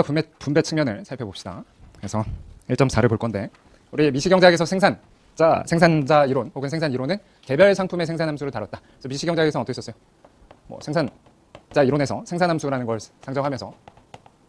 분배 측면을 살펴봅시다. 그래서 1.4를 볼 건데 우리 미시경제학에서 생산자 이론 혹은 생산 이론은 개별 상품의 생산 함수를 다뤘다. 그래서 미시경제학에서는 어떻게 썼어요? 뭐 생산자 이론에서 생산 함수라는 걸 상정하면서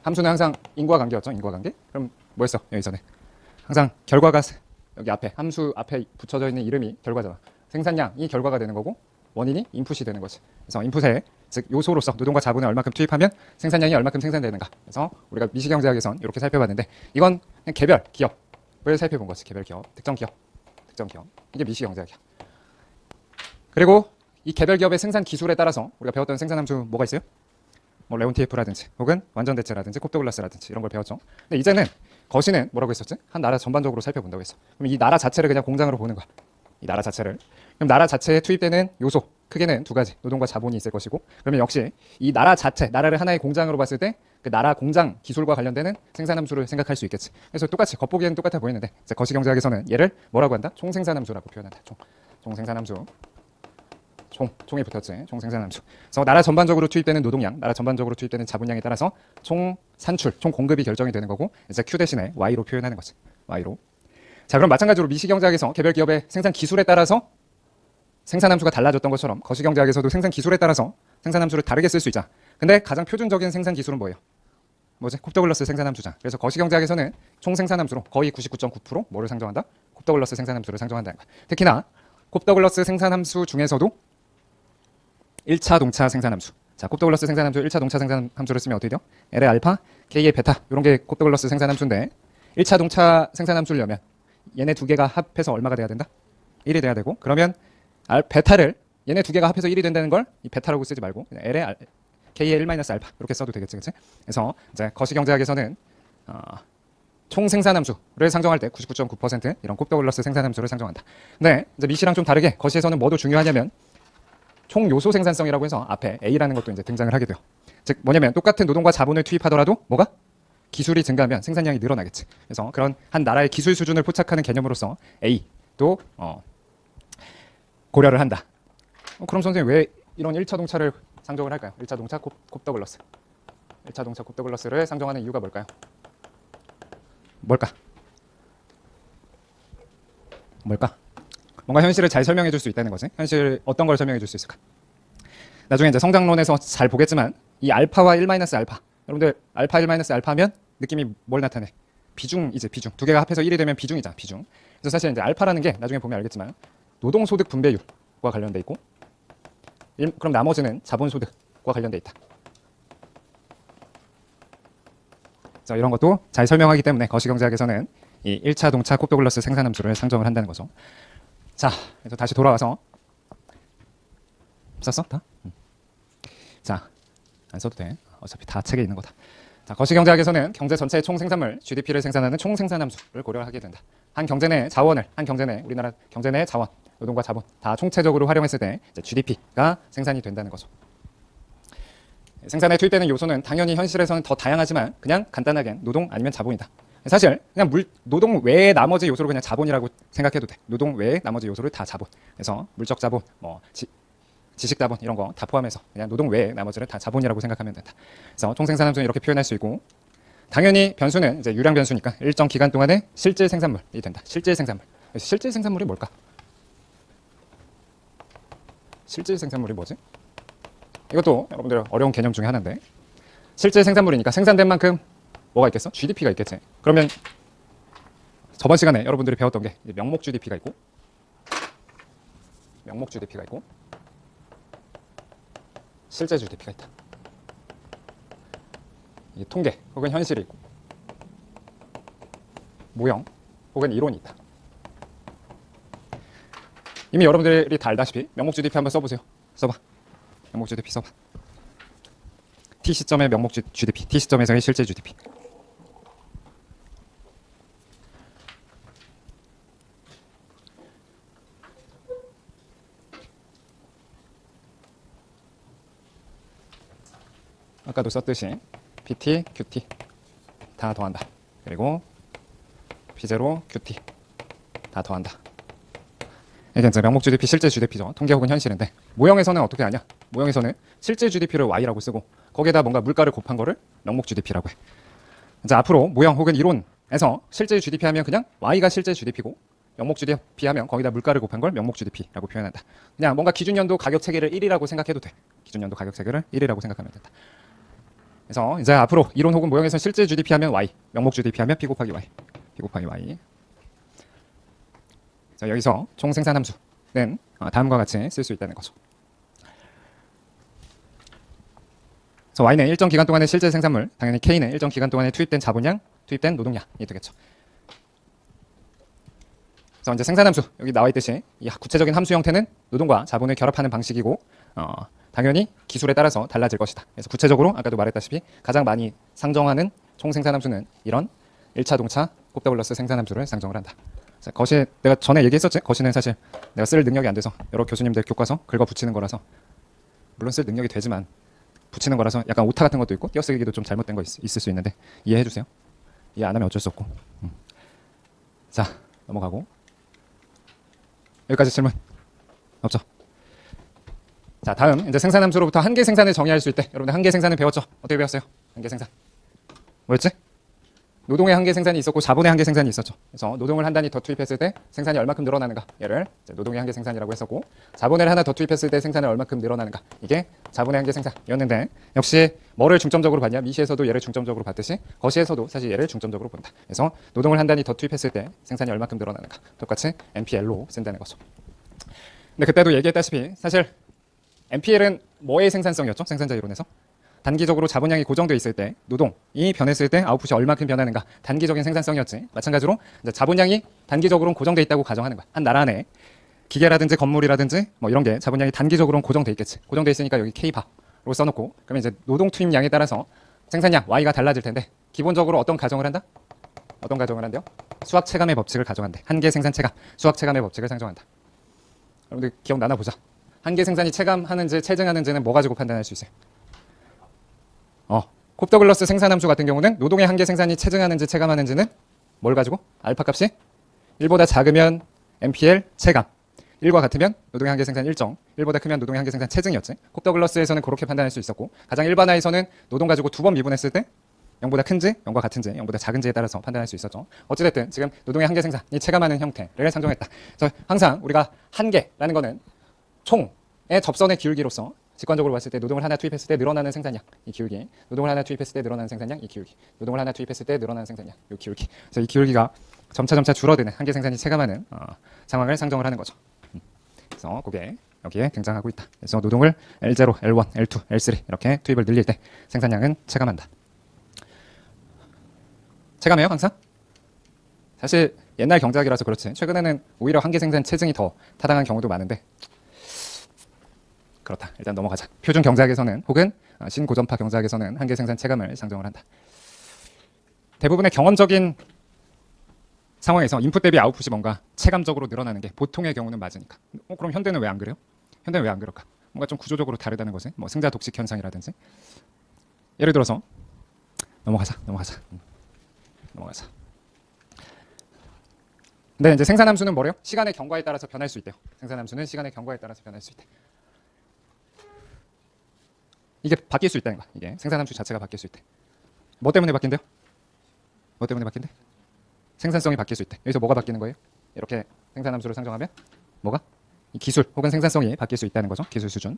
함수는 항상 인과관계였죠. 인과관계. 그럼 뭐였어? 여기서는 항상 결과가 여기 앞에 함수 앞에 붙여져 있는 이름이 결과잖아. 생산량이 결과가 되는 거고 원인이 인풋이 되는 거지. 그래서 인풋에 즉 요소로서 노동과 자본을 얼마큼 투입하면 생산량이 얼마큼 생산되는가. 그래서 우리가 미시경제학에선 이렇게 살펴봤는데 이건 그냥 개별 기업을 살펴본 거지. 개별 기업, 특정 기업. 이게 미시경제학이야. 그리고 이 개별 기업의 생산 기술에 따라서 우리가 배웠던 생산 함수 뭐가 있어요? 뭐 레온티에프라든지 혹은 완전 대체라든지 콥더글라스라든지 이런 걸 배웠죠. 근데 이제는 거시는 뭐라고 했었지? 한 나라 전반적으로 살펴본다고 했어. 그럼 이 나라 자체를 그냥 공장으로 보는 거야. 이 나라 자체를. 그럼 나라 자체에 투입되는 요소 크게는 두 가지. 노동과 자본이 있을 것이고 그러면 역시 이 나라 자체, 나라를 하나의 공장으로 봤을 때 그 나라 공장 기술과 관련되는 생산 함수를 생각할 수 있겠지. 그래서 똑같이 겉보기에는 똑같아 보이는데 거시경제학에서는 얘를 뭐라고 한다? 총생산 함수라고 표현한다. 총생산 함수. 총에 붙었지. 총생산 함수. 그래서 나라 전반적으로 투입되는 노동량, 나라 전반적으로 투입되는 자본량에 따라서 총 산출, 총 공급이 결정이 되는 거고 이제 Q 대신에 Y로 표현하는 거지. Y로. 자, 그럼 마찬가지로 미시경제학에서 개별 기업의 생산 기술에 따라서 생산 함수가 달라졌던 것처럼 거시경제학에서도 생산 기술에 따라서 생산 함수를 다르게 쓸 수 있잖아. 근데 가장 표준적인 생산 기술은 뭐예요? 뭐지? 콥더글라스 생산 함수잖아. 그래서 거시경제학에서는 총 생산 함수로 거의 99.9% 뭐를 상정한다? 콥더글라스 생산 함수를 상정한다는 거야. 특히나 콥더글라스 생산 함수 중에서도 1차 동차 생산 함수. 자, 콥더글라스 생산 함수 1차 동차 생산 함수를 쓰면 어떻게 돼요? L의 알파, K의 베타. 이런 게 콥더글라스 생산 함수인데 1차 동차 생산 함수를 넣으면 얘네 두 개가 합해서 얼마가 돼야 된다? 1이 돼야 되고 그러면 베타를 얘네 두 개가 합해서 1이 된다는 걸 이 베타라고 쓰지 말고 L의 K의 1-알파 이렇게 써도 되겠지. 그치? 그래서 이제 거시경제학에서는 총 생산 함수를 상정할 때 99.9% 이런 콥더글라스 생산 함수를 상정한다. 근데 이제 미시랑 좀 다르게 거시에서는 뭐도 중요하냐면 총 요소 생산성이라고 해서 앞에 A라는 것도 이제 등장을 하게 돼요. 즉 뭐냐면 똑같은 노동과 자본을 투입하더라도 뭐가? 기술이 증가하면 생산량이 늘어나겠지. 그래서 그런 한 나라의 기술 수준을 포착하는 개념으로서 A도 고려를 한다. 그럼 선생님 왜 이런 1차 동차를 상정을 할까요? 1차 동차 콥더글라스. 1차 동차 콥더글라스를 상정하는 이유가 뭘까요? 뭘까? 뭔가 현실을 잘 설명해 줄 수 있다는 거지. 현실 어떤 걸 설명해 줄 수 있을까? 나중에 이제 성장론에서 잘 보겠지만 이 알파와 1-알파. 여러분들 알파 1-알파면 느낌이 뭘 나타내? 비중이지, 비중. 두 개가 합해서 1이 되면 비중이잖아, 비중. 그래서 사실 이제 알파라는 게 나중에 보면 알겠지만 노동소득 분배율과 관련돼 있고 그럼 나머지는 자본소득과 관련돼 있다. 그래서 이런 것도 잘 설명하기 때문에 거시경제학에서는 이 1차 동차 콥더글라스 생산 함수를 상정을 한다는 거죠. 자, 그래서 다시 돌아와서 썼어? 다? 자, 안 써도 돼. 어차피 다 책에 있는 거다. 자, 거시경제학에서는 경제 전체의 총 생산물 GDP를 생산하는 총 생산 함수를 고려하게 된다. 한 경제 내 자원을 우리나라 경제 내 자원, 노동과 자본 다 총체적으로 활용했을 때 이제 GDP가 생산이 된다는 거죠. 생산에 투입되는 요소는 당연히 현실에서는 더 다양하지만 그냥 간단하게 노동 아니면 자본이다. 사실 그냥 노동 외의 나머지 요소를 그냥 자본이라고 생각해도 돼. 노동 외의 나머지 요소를 다 자본. 그래서 물적 자본, 뭐 지식 자본 이런 거 다 포함해서 그냥 노동 외의 나머지를 다 자본이라고 생각하면 된다. 그래서 총생산 함수는 이렇게 표현할 수 있고 당연히 변수는 이제 유량 변수니까 일정 기간 동안의 실질 생산물이 된다. 실질 생산물. 실질 생산물이 뭘까? 실질 생산물이 뭐지? 이것도 여러분들 어려운 개념 중에 하나인데 실질 생산물이니까 생산된 만큼 뭐가 있겠어? GDP가 있겠지. 그러면 저번 시간에 여러분들이 배웠던 게 명목 GDP가 있고 실제 GDP가 있다. 이게 통계 혹은 현실이 있고 모형 혹은 이론이 있다. 이미 여러분들이 다 알다시피 명목 GDP 한번 써보세요. 써봐. 명목 GDP 써봐. T 시점의 명목 GDP, T 시점에서의 실제 GDP. 아까도 썼듯이 PT, QT 다 더한다. 그리고 P0, QT 다 더한다. 이게 이제 명목 GDP, 실제 GDP죠. 통계 혹은 현실인데 모형에서는 어떻게 하냐? 모형에서는 실제 GDP를 Y라고 쓰고 거기에다 뭔가 물가를 곱한 거를 명목 GDP라고 해. 이제 앞으로 모형 혹은 이론에서 실제 GDP 하면 그냥 Y가 실제 GDP고 명목 GDP 하면 거기다 물가를 곱한 걸 명목 GDP라고 표현한다. 그냥 뭔가 기준연도 가격 체계를 1이라고 생각해도 돼. 기준연도 가격 체계를 1이라고 생각하면 된다. 그래서 이제 앞으로 이론 혹은 모형에서 실제 GDP 하면 Y, 명목 GDP 하면 P 곱하기 Y, P 곱하기 Y. 자, 여기서 총 생산 함수는 다음과 같이 쓸 수 있다는 거죠. 그래서 Y는 일정 기간 동안의 실제 생산물, 당연히 K는 일정 기간 동안에 투입된 자본량, 투입된 노동량이 되겠죠. 그래서 이제 생산 함수 여기 나와 있듯이 이 구체적인 함수 형태는 노동과 자본을 결합하는 방식이고 당연히 기술에 따라서 달라질 것이다. 그래서 구체적으로 아까도 말했다시피 가장 많이 상정하는 총 생산 함수는 이런 1차 동차 곱더블러스 생산 함수를 상정을 한다. 자, 거시 내가 전에 얘기했었지. 거시는 사실 내가 쓸 능력이 안 돼서 여러 교수님들 교과서 긁어 붙이는 거라서 물론 쓸 능력이 되지만 붙이는 거라서 약간 오타 같은 것도 있고 띄어쓰기도 좀 잘못된 거 있을 수 있는데 이해해 주세요. 이해 안 하면 어쩔 수 없고. 자, 넘어가고. 여기까지 질문 없죠? 자, 다음 이제 생산 함수로부터 한계 생산을 정의할 수 있대. 여러분들 한계 생산을 배웠죠? 어떻게 배웠어요? 한계 생산 뭐였지? 노동의 한계 생산이 있었고 자본의 한계 생산이 있었죠. 그래서 노동을 한 단위 더 투입했을 때 생산이 얼마큼 늘어나는가, 얘를 노동의 한계 생산이라고 했었고, 자본을 하나 더 투입했을 때 생산을 얼마큼 늘어나는가, 이게 자본의 한계 생산이었는데, 역시 뭐를 중점적으로 봤냐? 미시에서도 얘를 중점적으로 봤듯이 거시에서도 사실 얘를 중점적으로 본다. 그래서 노동을 한 단위 더 투입했을 때 생산이 얼마큼 늘어나는가, 똑같이 NPL로 쓴다는 거죠. 근데 그때도 얘기했다시피 사실 NPL은 뭐의 생산성이었죠? 생산자 이론에서 단기적으로 자본량이 고정돼 있을 때 노동이 변했을 때 아웃풋이 얼마큼 변하는가, 단기적인 생산성이었지. 마찬가지로 이제 자본량이 단기적으로는 고정돼 있다고 가정하는 거야. 한 나라 안에 기계라든지 건물이라든지 뭐 이런 게 자본량이 단기적으로는 고정돼 있겠지. 고정돼 있으니까 여기 K바로 써놓고, 그러면 이제 노동 투입량에 따라서 생산량 Y가 달라질 텐데, 기본적으로 어떤 가정을 한다? 어떤 가정을 한대요? 수학 체감의 법칙을 가정한대. 한계 생산 체감, 수학 체감의 법칙을 상정한다. 여러분들 기억나나 보자. 한계 생산이 체감하는지 체증하는지는 뭐 가지고 판단할 수 있어요? 곱더글러스 생산함수 같은 경우는 노동의 한계 생산이 체증하는지 체감하는지는 뭘 가지고? 알파 값이 1보다 작으면 NPL 체감, 1과 같으면 노동의 한계 생산 일정, 1보다 크면 노동의 한계 생산 체증이었지. 곱더글러스에서는 그렇게 판단할 수 있었고, 가장 일반화에서는 노동 가지고 두 번 미분했을 때 0보다 큰지 0과 같은지 0보다 작은지에 따라서 판단할 수 있었죠. 어찌됐든 지금 노동의 한계 생산이 체감하는 형태를 상정했다. 그래서 항상 우리가 한계라는 거는 총의 접선의 기울기로서 직관적으로 봤을 때 노동을 하나 투입했을 때 늘어나는 생산량, 이 기울기, 노동을 하나 투입했을 때 늘어나는 생산량, 이 기울기, 노동을 하나 투입했을 때 늘어나는 생산량, 이 기울기. 그래서 이 기울기가 점차 줄어드는 한계 생산이 체감하는 상황을 상정을 하는 거죠. 그래서 그게 여기에 등장하고 있다. 그래서 노동을 L0, L1, L2, L3 이렇게 투입을 늘릴 때 생산량은 체감한다. 체감해요 항상? 사실 옛날 경제학이라서 그렇지 최근에는 오히려 한계 생산 체증이 더 타당한 경우도 많은데, 그렇다. 일단 넘어가자. 표준 경제학에서는 혹은 신고전파 경제학에서는 한계 생산 체감을 상정을 한다. 대부분의 경험적인 상황에서 인풋 대비 아웃풋이 뭔가 체감적으로 늘어나는 게 보통의 경우는 맞으니까. 그럼 현대는 왜 안 그래요? 현대는 왜 안 그럴까? 뭔가 좀 구조적으로 다르다는 거지. 뭐 승자 독식 현상이라든지. 예를 들어서 넘어가자. 근데 이제 생산함수는 뭐래요? 시간의 경과에 따라서 변할 수 있대요. 생산함수는 시간의 경과에 따라서 변할 수 있대. 이게 바뀔 수 있다는 거야. 이게 생산함수 자체가 바뀔 수 있대. 뭐 때문에 바뀐대요? 뭐 때문에 바뀐대? 생산성이 바뀔 수 있대. 여기서 뭐가 바뀌는 거예요? 이렇게 생산함수를 상정하면 뭐가? 이 기술 혹은 생산성이 바뀔 수 있다는 거죠. 기술 수준.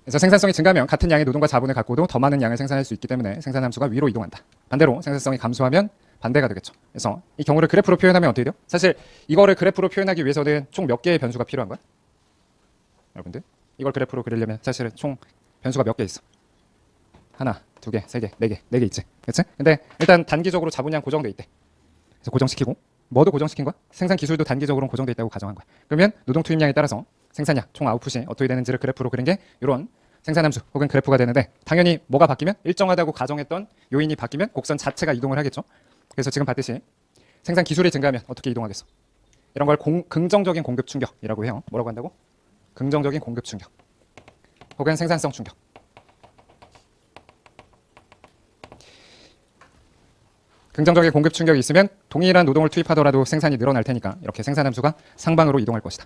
그래서 생산성이 증가하면 같은 양의 노동과 자본을 갖고도 더 많은 양을 생산할 수 있기 때문에 생산함수가 위로 이동한다. 반대로 생산성이 감소하면 반대가 되겠죠. 그래서 이 경우를 그래프로 표현하면 어떻게 돼요? 사실 이거를 그래프로 표현하기 위해서는 총 몇 개의 변수가 필요한 거야? 여러분들 이걸 그래프로 그리려면 사실은 총 변수가 몇 개 있어? 하나, 두 개, 세 개, 네 개 있지. 그렇지? 근데 일단 단기적으로 자본량 고정돼 있대. 그래서 고정시키고, 뭐도 고정시킨 거야? 생산 기술도 단기적으로 고정돼 있다고 가정한 거야. 그러면 노동 투입량에 따라서 생산량, 총 아웃풋이 어떻게 되는지를 그래프로 그린 게 이런 생산함수 혹은 그래프가 되는데, 당연히 뭐가 바뀌면 일정하다고 가정했던 요인이 바뀌면 곡선 자체가 이동을 하겠죠. 그래서 지금 봤듯이 생산 기술이 증가하면 어떻게 이동하겠어? 이런 걸 긍정적인 공급 충격이라고 해요. 뭐라고 한다고? 긍정적인 공급 충격. 혹은 생산성 충격. 긍정적인 공급 충격이 있으면 동일한 노동을 투입하더라도 생산이 늘어날 테니까 이렇게 생산함수가 상방으로 이동할 것이다.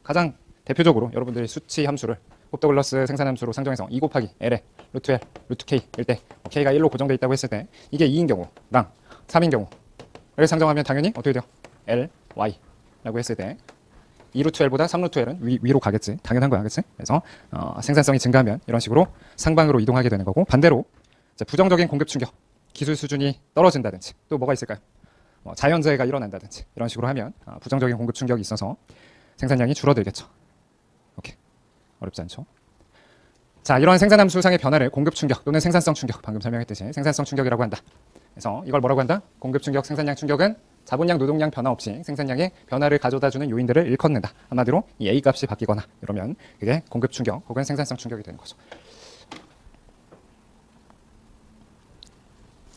가장 대표적으로 여러분들이 수치 함수를 홉더글러스 생산함수로 상정해서 2 곱하기 L에 루트 L, 루트 K 일 때 K가 1로 고정되어 있다고 했을 때 이게 2인 경우랑 3인 경우를 상정하면 당연히 어떻게 돼요? L, Y라고 했을 때 2루트 L보다 3루트 L은 위로 가겠지. 당연한 거야. 그치? 그래서 생산성이 증가하면 이런 식으로 상방으로 이동하게 되는 거고, 반대로 이제 부정적인 공급 충격, 기술 수준이 떨어진다든지 또 뭐가 있을까요? 자연재해가 일어난다든지 이런 식으로 하면 부정적인 공급 충격이 있어서 생산량이 줄어들겠죠. 오케이. 어렵지 않죠? 자, 이러한 생산함수상의 변화를 공급 충격 또는 생산성 충격, 방금 설명했듯이 생산성 충격이라고 한다. 그래서 이걸 뭐라고 한다? 공급 충격, 생산량 충격은 자본량, 노동량 변화 없이 생산량의 변화를 가져다주는 요인들을 일컫는다. 한마디로 이 A 값이 바뀌거나 이러면 그게 공급 충격 혹은 생산성 충격이 되는 거죠.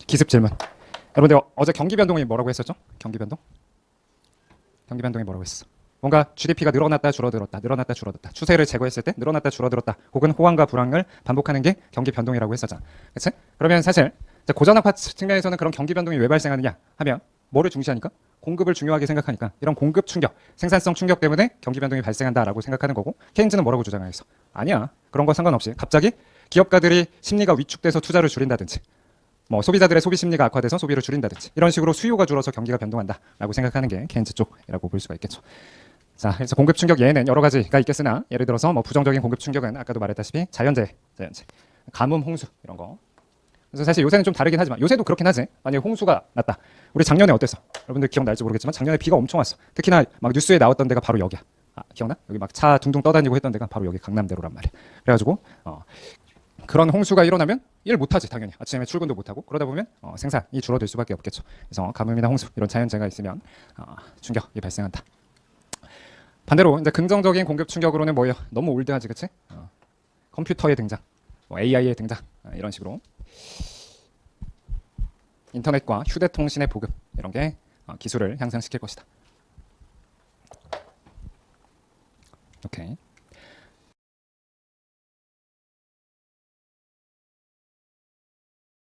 기습 질문. 여러분들 어제 경기 변동이 뭐라고 했었죠? 경기 변동? 경기 변동이 뭐라고 했어? 뭔가 GDP가 늘어났다 줄어들었다, 늘어났다 줄어들었다, 추세를 제거했을 때 늘어났다 줄어들었다, 혹은 호황과 불황을 반복하는 게 경기 변동이라고 했었잖아. 그치? 그러면 사실 고전학파 측면에서는 그런 경기 변동이 왜 발생하느냐 하면 뭐를 중시하니까? 공급을 중요하게 생각하니까 이런 공급 충격, 생산성 충격 때문에 경기 변동이 발생한다라고 생각하는 거고, 케인즈는 뭐라고 주장하겠어? 아니야. 그런 거 상관없이 갑자기 기업가들이 심리가 위축돼서 투자를 줄인다든지 소비자들의 소비 심리가 악화돼서 소비를 줄인다든지 이런 식으로 수요가 줄어서 경기가 변동한다라고 생각하는 게 케인즈 쪽이라고 볼 수가 있겠죠. 자, 그래서 공급 충격 예는 여러 가지가 있겠으나 예를 들어서 부정적인 공급 충격은 아까도 말했다시피 자연재해, 가뭄, 홍수 이런 거. 그래서 사실 요새는 좀 다르긴 하지만 요새도 그렇긴 하지. 만약에 홍수가 났다. 우리 작년에 어땠어? 여러분들 기억날지 모르겠지만 작년에 비가 엄청 왔어. 특히나 막 뉴스에 나왔던 데가 바로 여기야. 기억나? 여기 막 차 둥둥 떠다니고 했던 데가 바로 여기 강남대로란 말이야. 그래가지고 그런 홍수가 일어나면 일 못하지 당연히. 아침에 출근도 못하고 그러다 보면 생산이 줄어들 수밖에 없겠죠. 그래서 가뭄이나 홍수 이런 자연재해가 있으면 충격이 발생한다. 반대로 이제 긍정적인 공급 충격으로는 뭐예요? 너무 올드하지, 그치? 컴퓨터의 등장, AI의 등장 이런 식으로 인터넷과 휴대통신의 보급 이런 게 기술을 향상시킬 것이다. 오케이.